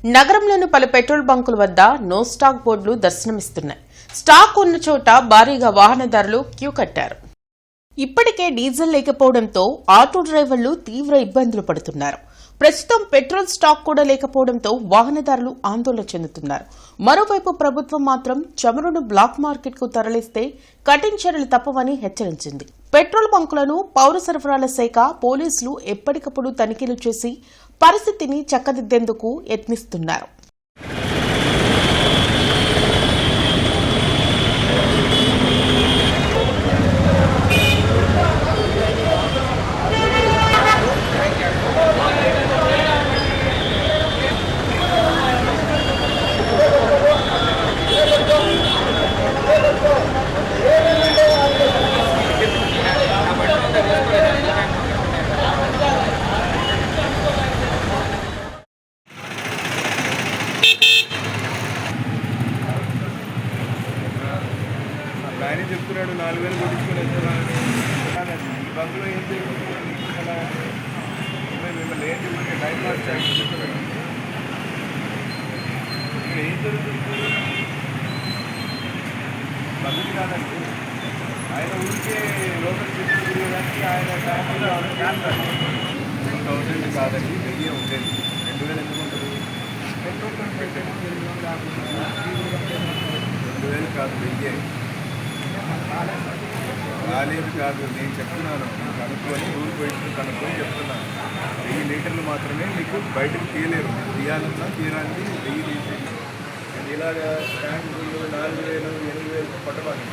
నగరంలోని పలు పెట్రోల్ బంకుల వద్ద నో స్టాక్ బోర్డులు దర్శనమిస్తున్నాయి. స్టాక్ ఉన్న చోట భారీగా వాహనదారులు క్యూ కట్టారు. ఇప్పటికే డీజిల్ లేకపోవడంతో ఆటో డ్రైవర్లు తీవ్ర ఇబ్బందులు పడుతున్నారు. ప్రస్తుతం పెట్రోల్ స్టాక్ కూడా లేకపోవడంతో వాహనదారులు ఆందోళన చెందుతున్నారు. మరోవైపు ప్రభుత్వం మాత్రం చమురును బ్లాక్ మార్కెట్ కు తరలిస్తే కఠిన చర్యలు తప్పవని హెచ్చరించింది. పెట్రోల్ బంకులను పౌర సరఫరాల శాఖ పోలీసులు ఎప్పటికప్పుడు తనిఖీలు చేసి పరిస్థితిని చక్కదిద్దేందుకు యత్నిస్తున్నారు. ఆయన చెప్తున్నాడు 4,000 కొట్టించుకొని వెళ్తున్నాను. ఈ బంకులో ఏం చేయకుండా మిమ్మల్ని ఏం చెప్పండి టైం పాస్ చెప్తున్నాడు. ఇక్కడ ఏం జరుగుతుంది పద్ధతి కాదండి. ఆయన ఊరికే లోకల్ చెట్లు తిరగడానికి ఆయన టైంలో క్యాన్సర్ 10,000 కాదండి, 1000 ఉండేది. 2,000 ఎందుకు ఉంటుంది? పెట్రోల్ పెట్టేది 2,000 కాదు, 1000 రాలేదు కాదు. నేను చెప్తున్నాను, కనుక్కొని రూల్ పొజిషన్ కనుక్కొని చెప్తున్నాను. 1000 లీటర్లు మాత్రమే మీకు బయటకు తీయలేరు. తీయాలన్నా తీయడానికి 1000 తీసేది. ఇలాగా ట్యాంకులు 4,000 8,000 పట్టవాలి.